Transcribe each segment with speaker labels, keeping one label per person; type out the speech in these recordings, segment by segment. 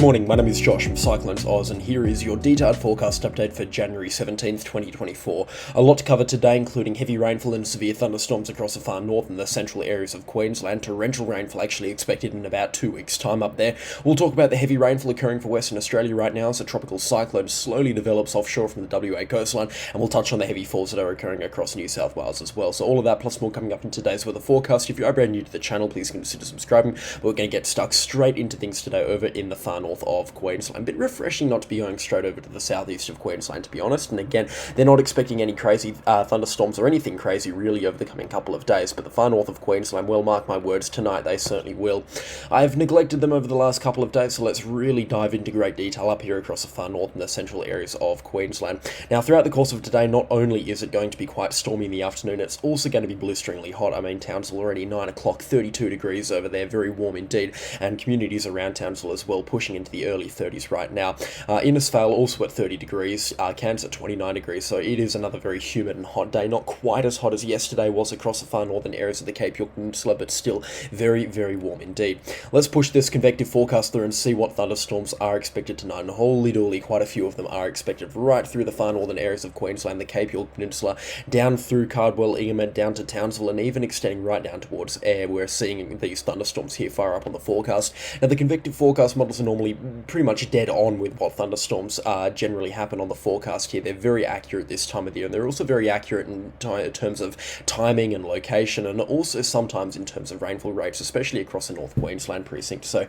Speaker 1: Morning, my name is Josh from CyclonesOZ, and here is your detailed forecast update for January 17th, 2024. A lot to cover today, including heavy rainfall and severe thunderstorms across the far north and the central areas of Queensland. Torrential rainfall actually expected in about 2 weeks' time up there. We'll talk about the heavy rainfall occurring for Western Australia right now as a tropical cyclone slowly develops offshore from the WA coastline, and we'll touch on the heavy falls that are occurring across New South Wales as well. So all of that plus more coming up in today's weather forecast. If you are brand new to the channel, please consider subscribing. But we're going to get stuck straight into things today over in the far north of Queensland. A bit refreshing not to be going straight over to the southeast of Queensland, to be honest. And again, they're not expecting any crazy thunderstorms or anything crazy really over the coming couple of days. But the far north of Queensland, well, mark my words, tonight they certainly will. I've neglected them over the last couple of days, so let's really dive into great detail up here across the far north and the central areas of Queensland. Now, throughout the course of today, not only is it going to be quite stormy in the afternoon, it's also going to be blisteringly hot. I mean, Townsville already 9 o'clock, 32 degrees over there, very warm indeed, and communities around Townsville as well, pushing into the early 30s right now. Innisfail also at 30 degrees, Cairns at 29 degrees, so it is another very humid and hot day. Not quite as hot as yesterday was across the far northern areas of the Cape York Peninsula, but still very, very warm indeed. Let's push this convective forecast through and see what thunderstorms are expected tonight. And holy dooly, quite a few of them are expected right through the far northern areas of Queensland, the Cape York Peninsula, down through Cardwell, Ingham, down to Townsville, and even extending right down towards Ayr. We're seeing these thunderstorms here far up on the forecast. Now, the convective forecast models are normally pretty much dead on with what thunderstorms generally happen on the forecast here. They're very accurate this time of the year, and they're also very accurate in terms of timing and location, and also sometimes in terms of rainfall rates, especially across the North Queensland precinct. So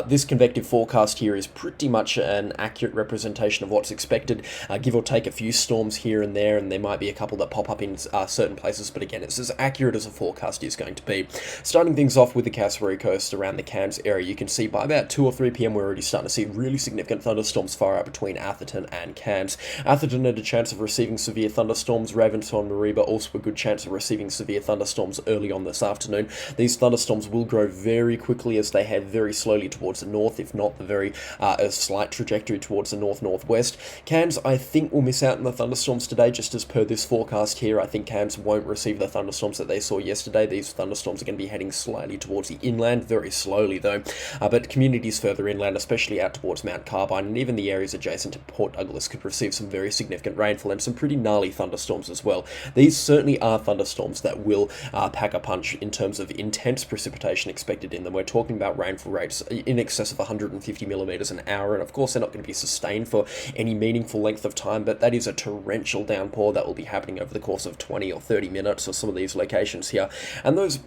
Speaker 1: this convective forecast here is pretty much an accurate representation of what's expected, give or take a few storms here and there might be a couple that pop up in certain places, but again, it's as accurate as a forecast is going to be. Starting things off with the Cassowary Coast around the Cairns area, you can see by about 2 or 3 p.m. we're already starting to see really significant thunderstorms far out between Atherton and Cairns. Atherton had a chance of receiving severe thunderstorms. Ravensthorne and Mareeba also a good chance of receiving severe thunderstorms early on this afternoon. These thunderstorms will grow very quickly as they head very slowly towards the north, if not the very a slight trajectory towards the north-northwest. Cairns, I think, will miss out on the thunderstorms today, just as per this forecast here. I think Cairns won't receive the thunderstorms that they saw yesterday. These thunderstorms are going to be heading slightly towards the inland, very slowly though, but communities further inland, especially out towards Mount Carbine and even the areas adjacent to Port Douglas, could receive some very significant rainfall and some pretty gnarly thunderstorms as well. These certainly are thunderstorms that will pack a punch in terms of intense precipitation expected in them. We're talking about rainfall rates in excess of 150 millimeters an hour, and of course they're not going to be sustained for any meaningful length of time, but that is a torrential downpour that will be happening over the course of 20 or 30 minutes for some of these locations here, and those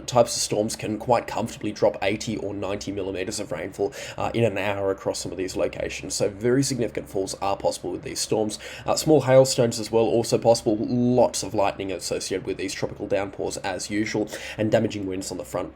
Speaker 1: types of storms can quite comfortably drop 80 or 90 millimeters of rainfall in an hour across some of these locations. So very significant falls are possible with these storms. Small hailstones as well, also possible. Lots of lightning associated with these tropical downpours as usual, and damaging winds on the front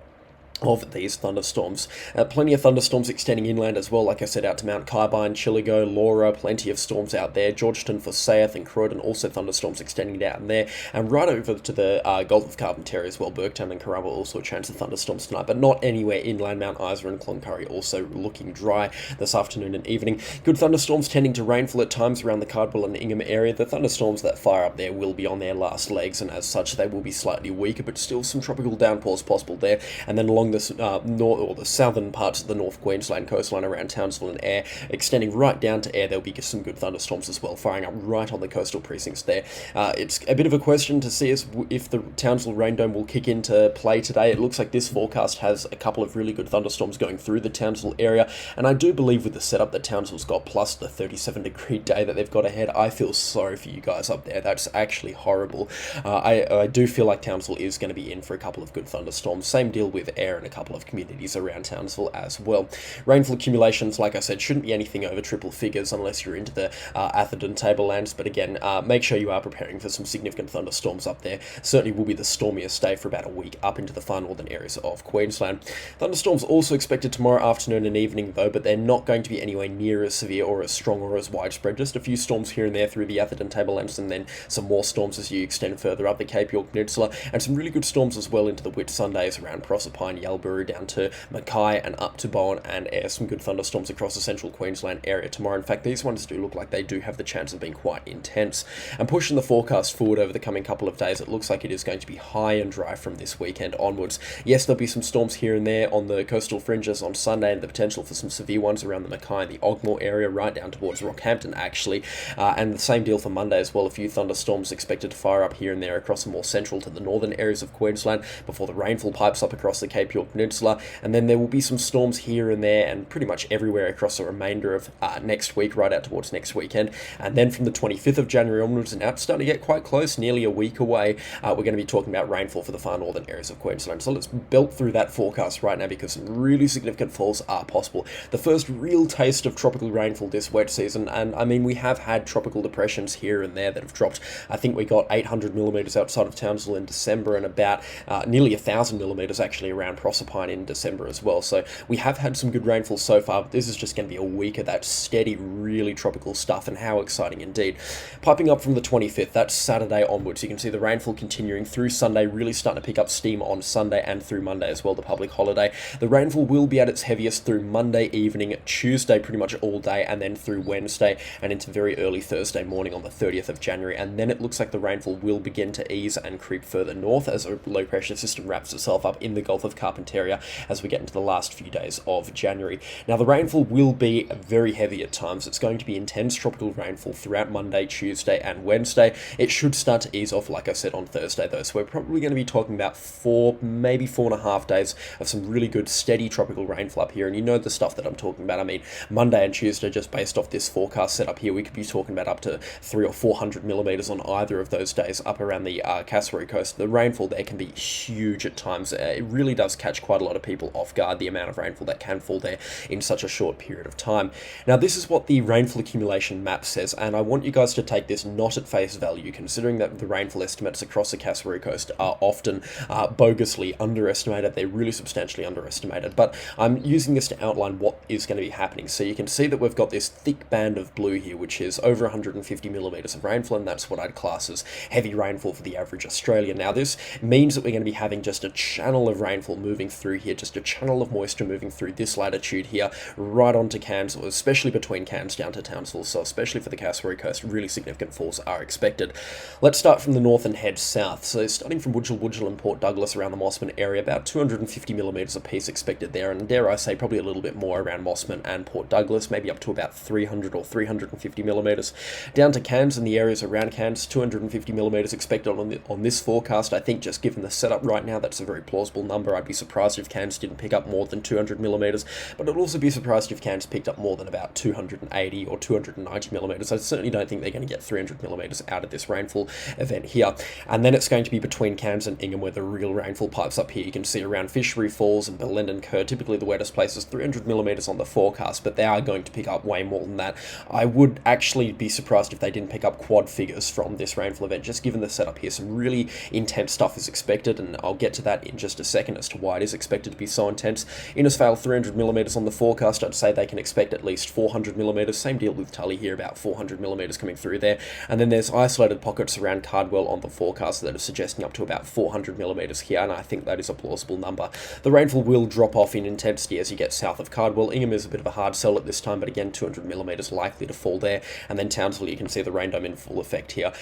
Speaker 1: of these thunderstorms. Plenty of thunderstorms extending inland as well, like I said, out to Mount Carbine, Chillago, Laura, plenty of storms out there. Georgetown, Forsyth and Croydon, also thunderstorms extending down there, and right over to the Gulf of Carpentaria as well. Burketown and Carrabba also a chance of thunderstorms tonight, but not anywhere inland. Mount Isa and Cloncurry also looking dry this afternoon and evening. Good thunderstorms tending to rainfall at times around the Cardwell and Ingham area. The thunderstorms that fire up there will be on their last legs, and as such they will be slightly weaker, but still some tropical downpours possible there. And then along the north or the southern parts of the North Queensland coastline around Townsville and Ayr, extending right down to Ayr, there'll be some good thunderstorms as well, firing up right on the coastal precincts there. It's a bit of a question to see if the Townsville rain dome will kick into play today. It looks like this forecast has a couple of really good thunderstorms going through the Townsville area, and I do believe with the setup that Townsville's got, plus the 37-degree day that they've got ahead, I feel sorry for you guys up there. That's actually horrible. I do feel like Townsville is going to be in for a couple of good thunderstorms. Same deal with Ayr and a couple of communities around Townsville as well. Rainfall accumulations, like I said, shouldn't be anything over triple figures unless you're into the Atherton tablelands, but again, make sure you are preparing for some significant thunderstorms up there. Certainly will be the stormiest day for about a week up into the far northern areas of Queensland. Thunderstorms also expected tomorrow afternoon and evening though, but they're not going to be anywhere near as severe or as strong or as widespread. Just a few storms here and there through the Atherton tablelands, and then some more storms as you extend further up the Cape York Peninsula, and some really good storms as well into the Whitsundays around Proserpine. Yalburu down to Mackay and up to Bowen and Ayr. Some good thunderstorms across the central Queensland area tomorrow. In fact, these ones do look like they do have the chance of being quite intense. And pushing the forecast forward over the coming couple of days, it looks like it is going to be high and dry from this weekend onwards. Yes, there'll be some storms here and there on the coastal fringes on Sunday, and the potential for some severe ones around the Mackay and the Ogmore area, right down towards Rockhampton actually, and the same deal for Monday as well. A few thunderstorms expected to fire up here and there across the more central to the northern areas of Queensland before the rainfall pipes up across the Cape York Peninsula, and then there will be some storms here and there and pretty much everywhere across the remainder of next week, right out towards next weekend. And then from the 25th of January onwards, and now it's starting to get quite close, nearly a week away, we're going to be talking about rainfall for the far northern areas of Queensland. So let's belt through that forecast right now, because some really significant falls are possible. The first real taste of tropical rainfall this wet season, and I mean, we have had tropical depressions here and there that have dropped. I think we got 800 millimetres outside of Townsville in December, and about nearly 1,000 millimetres actually around Proserpine in December as well. So we have had some good rainfall so far, but this is just going to be a week of that steady, really tropical stuff, and how exciting indeed. Piping up from the 25th, that's Saturday onwards, you can see the rainfall continuing through Sunday, really starting to pick up steam on Sunday and through Monday as well, the public holiday. The rainfall will be at its heaviest through Monday evening, Tuesday pretty much all day, and then through Wednesday and into very early Thursday morning on the 30th of January. And then it looks like the rainfall will begin to ease and creep further north as a low pressure system wraps itself up in the Gulf of Carpentaria as we get into the last few days of January. Now, the rainfall will be very heavy at times. It's going to be intense tropical rainfall throughout Monday, Tuesday and Wednesday. It should start to ease off, like I said, on Thursday though, so we're probably going to be talking about 4, maybe 4.5 days of some really good steady tropical rainfall up here. And you know the stuff that I'm talking about. I mean, Monday and Tuesday, just based off this forecast set up here, we could be talking about up to 300 or 400 millimetres on either of those days up around the Cassowary coast. The rainfall there can be huge at times. It really does catch quite a lot of people off guard, the amount of rainfall that can fall there in such a short period of time. Now, this is what the rainfall accumulation map says, and I want you guys to take this not at face value, considering that the rainfall estimates across the Cassowary coast are often bogusly underestimated. They're really substantially underestimated, but I'm using this to outline what is going to be happening. So you can see that we've got this thick band of blue here, which is over 150 millimetres of rainfall, and that's what I'd class as heavy rainfall for the average Australian. Now, this means that we're going to be having just a channel of rainfall moving through here, just a channel of moisture moving through this latitude here, right onto Cairns, or especially between Cairns down to Townsville. So especially for the Cassowary coast, really significant falls are expected. Let's start from the north and head south. So starting from Woodgel and Port Douglas around the Mossman area, about 250 millimetres apiece expected there, and dare I say probably a little bit more around Mossman and Port Douglas, maybe up to about 300 or 350 millimetres. Down to Cairns and the areas around Cairns, 250 millimetres expected on this forecast. I think just given the setup right now, that's a very plausible number. I'd be surprised if Cairns didn't pick up more than 200 millimetres, but I'd also be surprised if Cairns picked up more than about 280 or 290 millimetres. I certainly don't think they're going to get 300 millimetres out of this rainfall event here. And then it's going to be between Cairns and Ingham where the real rainfall pipes up here. You can see around Fishery Falls and Belendon Kerr, typically the wettest places, 300 millimetres on the forecast, but they are going to pick up way more than that. I would actually be surprised if they didn't pick up quad figures from this rainfall event, just given the setup here. Some really intense stuff is expected, and I'll get to that in just a second as to why it is expected to be so intense. Innisfail, 300 millimetres on the forecast. I'd say they can expect at least 400 millimetres. Same deal with Tully here, about 400 millimetres coming through there. And then there's isolated pockets around Cardwell on the forecast that are suggesting up to about 400 millimetres here, and I think that is a plausible number. The rainfall will drop off in intensity as you get south of Cardwell. Ingham is a bit of a hard sell at this time, but again, 200 millimetres likely to fall there. And then Townsville, you can see the rain dome in full effect here.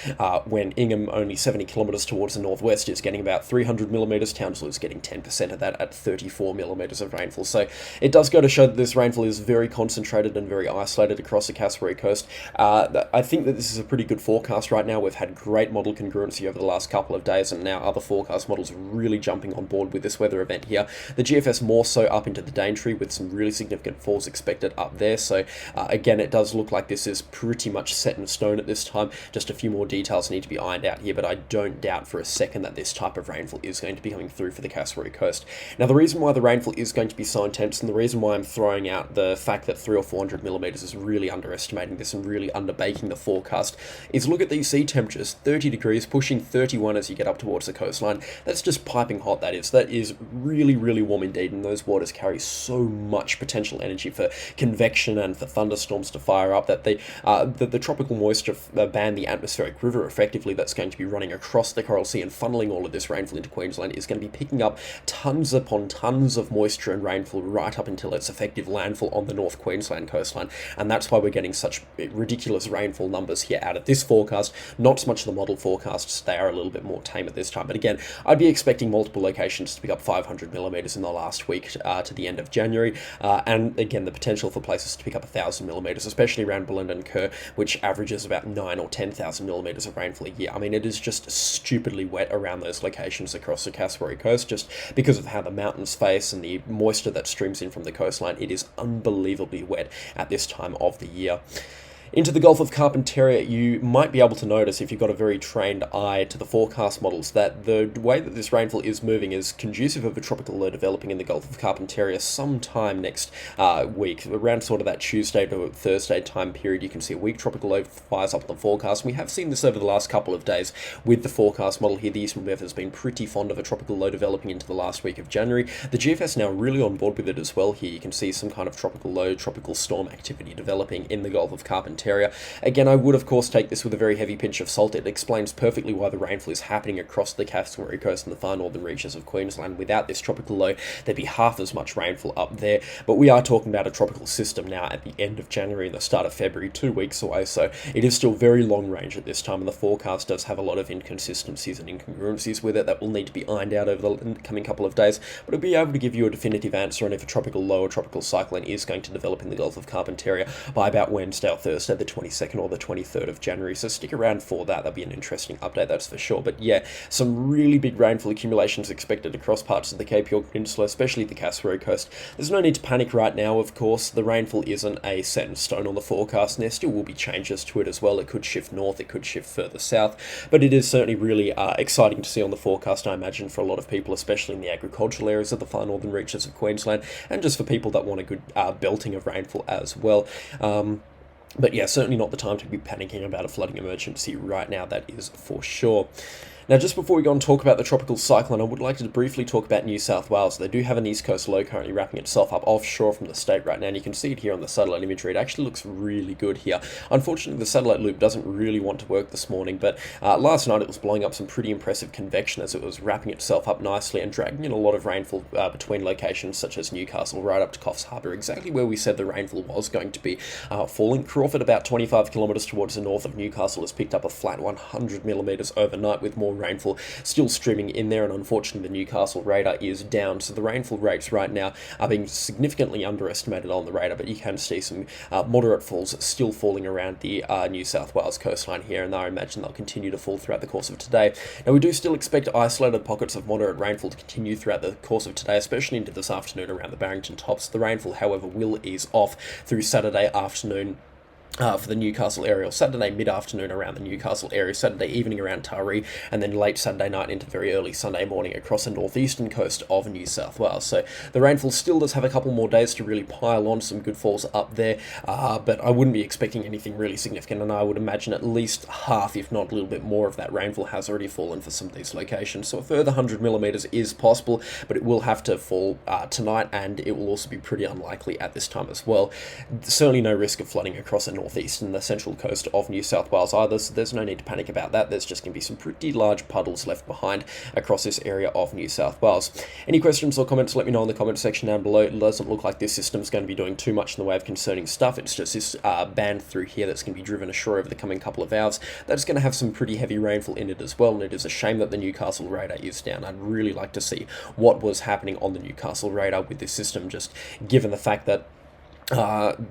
Speaker 1: When Ingham, only 70 kilometres towards the northwest, is getting about 300 millimetres, Townsville is getting 10% of that at 34 millimetres of rainfall. So it does go to show that this rainfall is very concentrated and very isolated across the Cassowary coast. I think that this is a pretty good forecast right now. We've had great model congruency over the last couple of days, and now other forecast models are really jumping on board with this weather event here. The GFS more so up into the Daintree with some really significant falls expected up there. So again, it does look like this is pretty much set in stone at this time. Just a few more details need to be ironed out here, but I don't doubt for a second that this type of rainfall is going to be coming through for the Cassowary coast. Now, the reason why the rainfall is going to be so intense, and the reason why I'm throwing out the fact that 300 or 400 millimetres is really underestimating this and really underbaking the forecast, is look at these sea temperatures, 30 degrees, pushing 31 as you get up towards the coastline. That's just piping hot, that is. That is really, really warm indeed, and those waters carry so much potential energy for convection and for thunderstorms to fire up that the tropical moisture band, the atmospheric river, effectively, that's going to be running across the Coral Sea and funneling all of this rainfall into Queensland, is going to be picking up tons upon tons of moisture and rainfall right up until its effective landfall on the North Queensland coastline, and that's why we're getting such ridiculous rainfall numbers here out of this forecast. Not so much the model forecasts, they are a little bit more tame at this time, but again, I'd be expecting multiple locations to pick up 500 millimeters in the last week to the end of January, and again, the potential for places to pick up 1,000 millimeters, especially around Bullend and Kerr, which averages about 9 or 10,000 millimeters of rainfall a year. I mean, it is just stupidly wet around those locations across the Cassowary coast, just because of how the mountains face and the moisture that streams in from the coastline. It is unbelievably wet at this time of the year. Into the Gulf of Carpentaria, you might be able to notice, if you've got a very trained eye to the forecast models, that the way that this rainfall is moving is conducive of a tropical low developing in the Gulf of Carpentaria sometime next week. Around sort of that Tuesday to Thursday time period, you can see a weak tropical low fires up in the forecast. We have seen this over the last couple of days with the forecast model here. The Eastern Weather has been pretty fond of a tropical low developing into the last week of January. The GFS now really on board with it as well here. You can see some kind of tropical low, tropical storm activity developing in the Gulf of Carpentaria. Again, I would of course take this with a very heavy pinch of salt. It explains perfectly why the rainfall is happening across the Cassowary coast and the far northern reaches of Queensland. Without this tropical low, there'd be half as much rainfall up there, but we are talking about a tropical system now at the end of January and the start of February, 2 weeks away, so it is still very long range at this time, and the forecast does have a lot of inconsistencies and incongruencies with it that will need to be ironed out over the coming couple of days, but it'll be able to give you a definitive answer on if a tropical low or tropical cyclone is going to develop in the Gulf of Carpentaria by about Wednesday or Thursday, the 22nd or the 23rd of January, so stick around for that. That'll be an interesting update, that's for sure. But yeah, some really big rainfall accumulations expected across parts of the Cape York Peninsula, especially the Cassowary coast. There's no need to panic right now, of course. The rainfall isn't a set in stone on the forecast, and there still will be changes to it as well. It could shift north, it could shift further south, but it is certainly really exciting to see on the forecast, I imagine, for a lot of people, especially in the agricultural areas of the far northern reaches of Queensland, and just for people that want a good belting of rainfall as well. But yeah, certainly not the time to be panicking about a flooding emergency right now, that is for sure. Now, just before we go and talk about the tropical cyclone, I would like to briefly talk about New South Wales. They do have an east coast low currently wrapping itself up offshore from the state right now, and you can see it here on the satellite imagery. It actually looks really good here. Unfortunately, the satellite loop doesn't really want to work this morning, but last night it was blowing up some pretty impressive convection as it was wrapping itself up nicely and dragging in a lot of rainfall between locations such as Newcastle right up to Coffs Harbour, exactly where we said the rainfall was going to be falling. Crawford, about 25 kilometres towards the north of Newcastle, has picked up a flat 100 millimetres overnight, with more rainfall still streaming in there, and unfortunately the Newcastle radar is down, so the rainfall rates right now are being significantly underestimated on the radar, but you can see some moderate falls still falling around the New South Wales coastline here, and I imagine they'll continue to fall throughout the course of today. Now, we do still expect isolated pockets of moderate rainfall to continue throughout the course of today, especially into this afternoon around the Barrington Tops. The rainfall, however, will ease off through Saturday afternoon for the Newcastle area, or Saturday mid-afternoon around the Newcastle area, Saturday evening around Taree, and then late Saturday night into very early Sunday morning across the northeastern coast of New South Wales. So the rainfall still does have a couple more days to really pile on some good falls up there, but I wouldn't be expecting anything really significant, and I would imagine at least half, if not a little bit more, of that rainfall has already fallen for some of these locations. So a further 100 millimeters is possible, but it will have to fall tonight, and it will also be pretty unlikely at this time as well. Certainly no risk of flooding across the northeast and the central coast of New South Wales either, so there's no need to panic about that. There's just going to be some pretty large puddles left behind across this area of New South Wales. Any questions or comments, let me know in the comment section down below. It doesn't look like this system's going to be doing too much in the way of concerning stuff. It's just this band through here that's going to be driven ashore over the coming couple of hours. That's going to have some pretty heavy rainfall in it as well, and it is a shame that the Newcastle radar is down. I'd really like to see what was happening on the Newcastle radar with this system, just given the fact that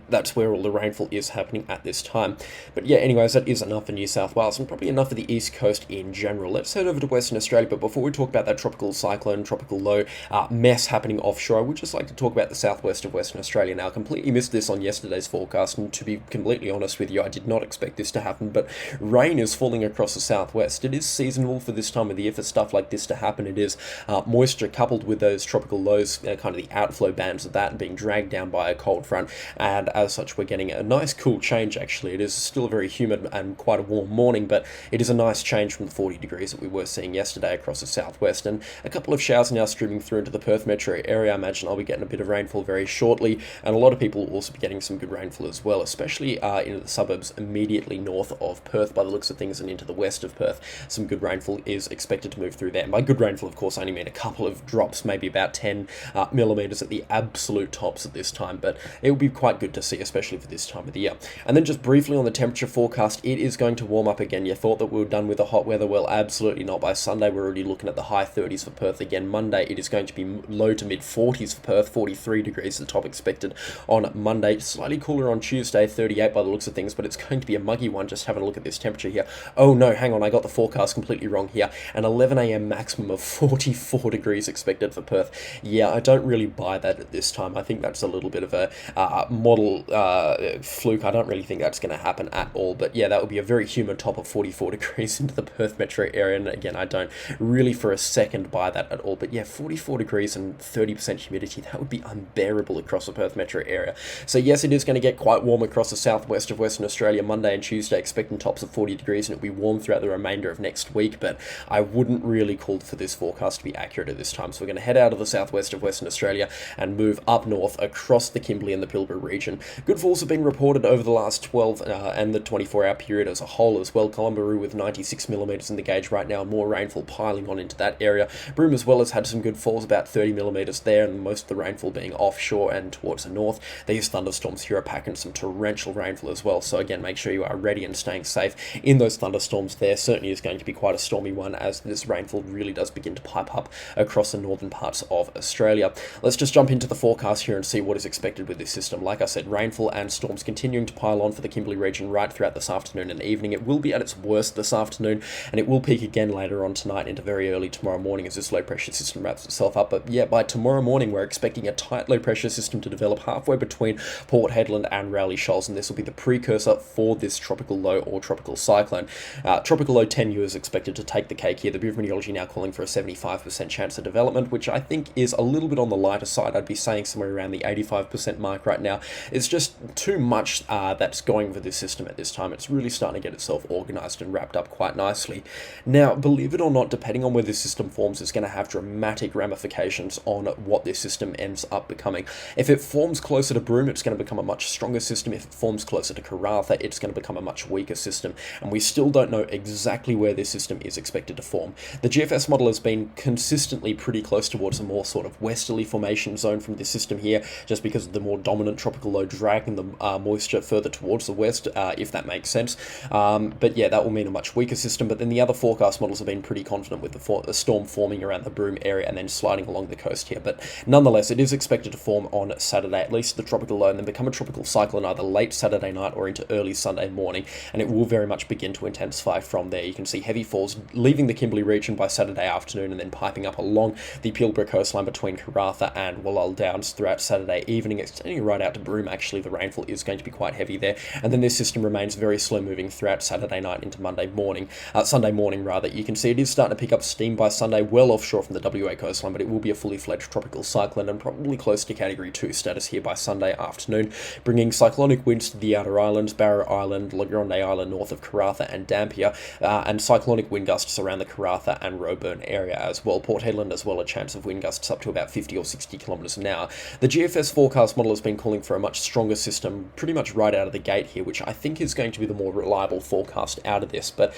Speaker 1: that's where all the rainfall is happening at this time. But yeah, anyways, that is enough for New South Wales and probably enough for the East Coast in general. Let's head over to Western Australia, but before we talk about that tropical cyclone, tropical low mess happening offshore, I would just like to talk about the southwest of Western Australia now. I completely missed this on yesterday's forecast, and to be completely honest with you, I did not expect this to happen, but rain is falling across the southwest. It is seasonal for this time of the year for stuff like this to happen. It is moisture coupled with those tropical lows, kind of the outflow bands of that being dragged down by a cold front, front, and as such we're getting a nice cool change actually. It is still very humid and quite a warm morning, but it is a nice change from the 40 degrees that we were seeing yesterday across the southwest, and a couple of showers now streaming through into the Perth metro area. I imagine I'll be getting a bit of rainfall very shortly, and a lot of people will also be getting some good rainfall as well, especially into the suburbs immediately north of Perth by the looks of things, and into the west of Perth. Some good rainfall is expected to move through there. And by good rainfall, of course, I only mean a couple of drops, maybe about 10 millimetres at the absolute tops at this time, but it will be quite good to see, especially for this time of the year. And then just briefly on the temperature forecast, it is going to warm up again. You thought that we were done with the hot weather? Well, absolutely not. By Sunday, we're already looking at the high 30s for Perth again. Monday, it is going to be low to mid 40s for Perth, 43 degrees at the top expected on Monday. Slightly cooler on Tuesday, 38 by the looks of things, but it's going to be a muggy one. Just having a look at this temperature here. Oh no, hang on, I got the forecast completely wrong here. An 11 a.m. maximum of 44 degrees expected for Perth. Yeah, I don't really buy that at this time. I think that's a little bit of a model fluke. I don't really think that's going to happen at all. But yeah, that would be a very humid top of 44 degrees into the Perth metro area. And again, I don't really for a second buy that at all. But yeah, 44 degrees and 30% humidity, that would be unbearable across the Perth metro area. So yes, it is going to get quite warm across the southwest of Western Australia Monday and Tuesday, expecting tops of 40 degrees, and it'll be warm throughout the remainder of next week. But I wouldn't really call for this forecast to be accurate at this time. So we're going to head out of the southwest of Western Australia and move up north across the Kimberley and the Pilbara region. Good falls have been reported over the last 12 and the 24-hour period as a whole as well. Colombaroo with 96 millimetres in the gauge right now, more rainfall piling on into that area. Broome as well has had some good falls, about 30 millimetres there, and most of the rainfall being offshore and towards the north. These thunderstorms here are packing some torrential rainfall as well, so again, make sure you are ready and staying safe in those thunderstorms there. Certainly is going to be quite a stormy one as this rainfall really does begin to pipe up across the northern parts of Australia. Let's just jump into the forecast here and see what is expected with this system. Like I said, rainfall and storms continuing to pile on for the Kimberley region right throughout this afternoon and evening. It will be at its worst this afternoon, and it will peak again later on tonight into very early tomorrow morning as this low pressure system wraps itself up. But yeah, by tomorrow morning, we're expecting a tight low pressure system to develop halfway between Port Hedland and Rowley Shoals, and this will be the precursor for this tropical low or tropical cyclone. Tropical low 10U is expected to take the cake here. The Bureau of Meteorology now calling for a 75% chance of development, which I think is a little bit on the lighter side. I'd be saying somewhere around the 85% mark right now. It's just too much that's going for this system at this time. It's really starting to get itself organised and wrapped up quite nicely. Now, believe it or not, depending on where this system forms, is going to have dramatic ramifications on what this system ends up becoming. If it forms closer to Broome, it's going to become a much stronger system. If it forms closer to Karratha, it's going to become a much weaker system, and we still don't know exactly where this system is expected to form. The GFS model has been consistently pretty close towards a more sort of westerly formation zone from this system here, just because of the more dominant tropical low dragging the moisture further towards the west, if that makes sense. But yeah, that will mean a much weaker system. But then the other forecast models have been pretty confident with the storm forming around the Broome area and then sliding along the coast here. But nonetheless, it is expected to form on Saturday, at least the tropical low, and then become a tropical cyclone either late Saturday night or into early Sunday morning, and it will very much begin to intensify from there. You can see heavy falls leaving the Kimberley region by Saturday afternoon and then piping up along the Pilbara coastline between Karratha and Wallal Downs throughout Saturday evening, extending right out to Broome. Actually, the rainfall is going to be quite heavy there, and then this system remains very slow moving throughout Saturday night into Sunday morning rather. You can see it is starting to pick up steam by Sunday, well offshore from the WA coastline, but it will be a fully fledged tropical cyclone and probably close to Category 2 status here by Sunday afternoon, bringing cyclonic winds to the outer islands, Barrow Island, La Grande Island north of Karratha and Dampier, and cyclonic wind gusts around the Karratha and Roebourne area as well. Port Hedland as well, a chance of wind gusts up to about 50 or 60 kilometres an hour. The GFS forecast model has been calling for a much stronger system pretty much right out of the gate here, which I think is going to be the more reliable forecast out of this. But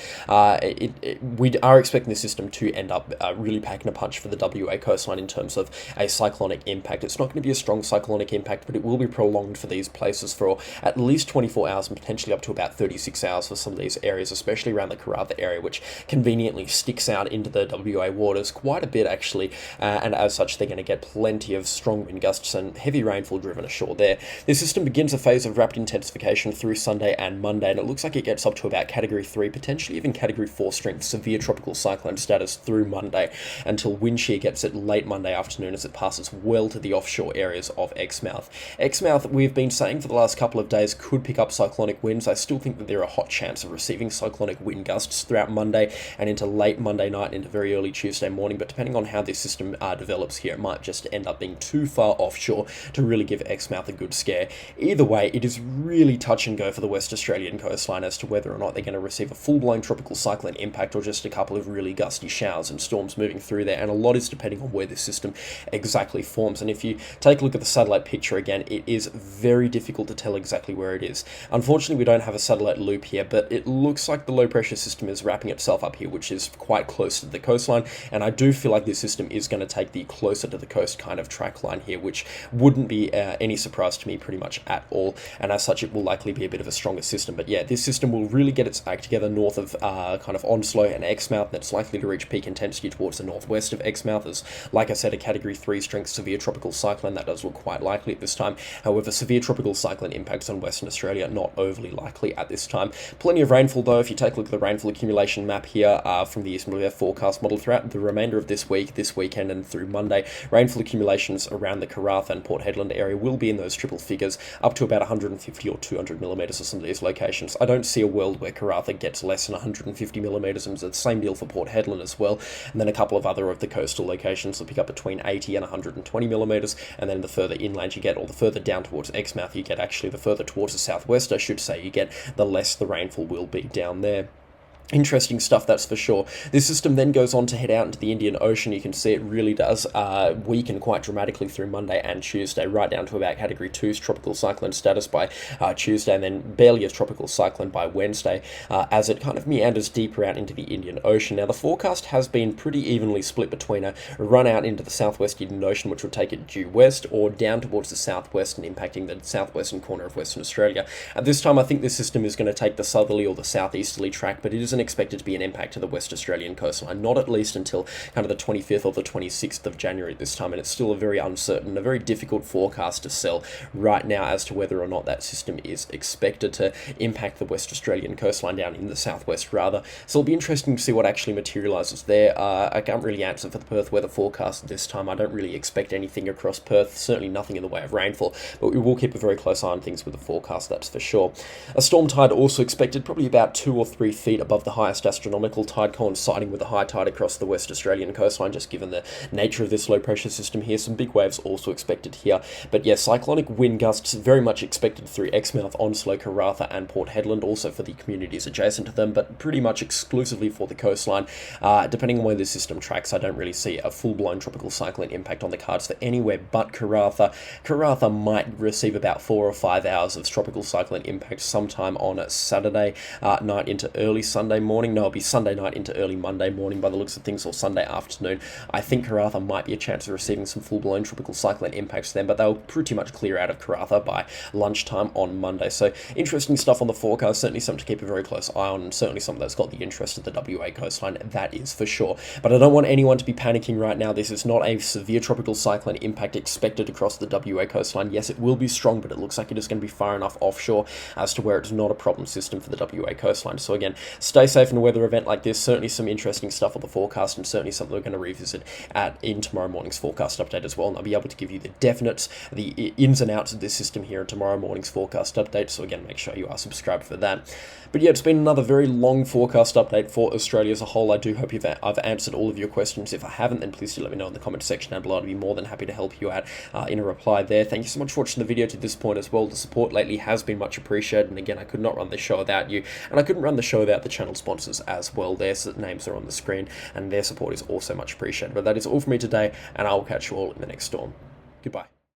Speaker 1: we are expecting the system to end up really packing a punch for the WA coastline in terms of a cyclonic impact. It's not going to be a strong cyclonic impact, but it will be prolonged for these places for at least 24 hours and potentially up to about 36 hours for some of these areas, especially around the Karratha area, which conveniently sticks out into the WA waters quite a bit actually, and as such they're going to get plenty of strong wind gusts and heavy rainfall driven ashore there. This system begins a phase of rapid intensification through Sunday and Monday, and it looks like it gets up to about Category 3, potentially even Category 4 strength severe tropical cyclone status through Monday, until wind shear gets it late Monday afternoon as it passes well to the offshore areas of Exmouth. Exmouth, we've been saying for the last couple of days, could pick up cyclonic winds. I still think that there are a hot chance of receiving cyclonic wind gusts throughout Monday and into late Monday night into very early Tuesday morning, but depending on how this system develops here, it might just end up being too far offshore to really give Exmouth Exmouth a good scare. Either way, it is really touch and go for the West Australian coastline as to whether or not they're going to receive a full-blown tropical cyclone impact or just a couple of really gusty showers and storms moving through there, and a lot is depending on where this system exactly forms. And if you take a look at the satellite picture again, it is very difficult to tell exactly where it is. Unfortunately, we don't have a satellite loop here, but it looks like the low pressure system is wrapping itself up here, which is quite close to the coastline, and I do feel like this system is going to take the closer to the coast kind of track line here, which wouldn't be any surprise to me pretty much at all, and as such it will likely be a bit of a stronger system. But yeah, this system will really get its act together north of kind of Onslow and Exmouth, and it's likely to reach peak intensity towards the northwest of Exmouth as, like I said, a category 3 strength severe tropical cyclone. That does look quite likely at this time. However, severe tropical cyclone impacts on Western Australia not overly likely at this time. Plenty of rainfall though. If you take a look at the rainfall accumulation map here from the Eastern Weather forecast model throughout the remainder of this week, this weekend and through Monday, rainfall accumulations around the Karratha and Port Hedland area will be in those triple figures, up to about 150 or 200 millimetres at some of these locations. I don't see a world where Karratha gets less than 150 millimetres, and it's the same deal for Port Hedland as well. And then a couple of other of the coastal locations will pick up between 80 and 120 millimetres, and then the further inland you get, or the further down towards Exmouth you get, actually the further towards the southwest I should say you get, the less the rainfall will be down there. Interesting stuff, that's for sure. This system then goes on to head out into the Indian Ocean. You can see it really does weaken quite dramatically through Monday and Tuesday, right down to about Category 2's tropical cyclone status by Tuesday, and then barely a tropical cyclone by Wednesday, as it kind of meanders deeper out into the Indian Ocean. Now, the forecast has been pretty evenly split between a run out into the southwest Indian Ocean, which will take it due west, or down towards the southwest and impacting the southwestern corner of Western Australia. At this time, I think this system is going to take the southerly or the southeasterly track, but it isn't expected to be an impact to the West Australian coastline, not at least until kind of the 25th or the 26th of January at this time, and it's still a very uncertain, a very difficult forecast to sell right now as to whether or not that system is expected to impact the West Australian coastline down in the southwest rather. So it'll be interesting to see what actually materialises there. I can't really answer for the Perth weather forecast at this time. I don't really expect anything across Perth, certainly nothing in the way of rainfall, but we will keep a very close eye on things with the forecast, that's for sure. A storm tide also expected, probably about 2 or 3 feet above the highest astronomical tide, coinciding with the high tide across the West Australian coastline, just given the nature of this low pressure system here. Some big waves also expected here, but yeah, cyclonic wind gusts very much expected through Exmouth, Onslow, Karratha and Port Hedland, also for the communities adjacent to them, but pretty much exclusively for the coastline. Depending on where this system tracks, I don't really see a full-blown tropical cyclone impact on the cards for anywhere but Karratha. Karratha might receive about 4 or 5 hours of tropical cyclone impact sometime on Saturday night into early Sunday morning. No, it'll be Sunday night into early Monday morning by the looks of things, or Sunday afternoon. I think Karratha might be a chance of receiving some full-blown tropical cyclone impacts then, but they'll pretty much clear out of Karratha by lunchtime on Monday. So interesting stuff on the forecast, certainly something to keep a very close eye on, and certainly something that's got the interest of the WA coastline, that is for sure. But I don't want anyone to be panicking right now. This is not a severe tropical cyclone impact expected across the WA coastline. Yes, it will be strong, but it looks like it is going to be far enough offshore as to where it's not a problem system for the WA coastline. So again, stay safe in a weather event like this. Certainly some interesting stuff on the forecast, and certainly something we're going to revisit in tomorrow morning's forecast update as well, and I'll be able to give you the definites, the ins and outs of this system here in tomorrow morning's forecast update. So again, make sure you are subscribed for that. But yeah, it's been another very long forecast update for Australia as a whole. I do hope I've answered all of your questions. If I haven't, then please do let me know in the comment section down below. I'd be more than happy to help you out in a reply there. Thank you so much for watching the video to this point as well. The support lately has been much appreciated, and again, I could not run this show without you, and I couldn't run the show without the channel sponsors as well. Their names are on the screen, and their support is also much appreciated. But that is all for me today, and I will catch you all in the next storm. Goodbye.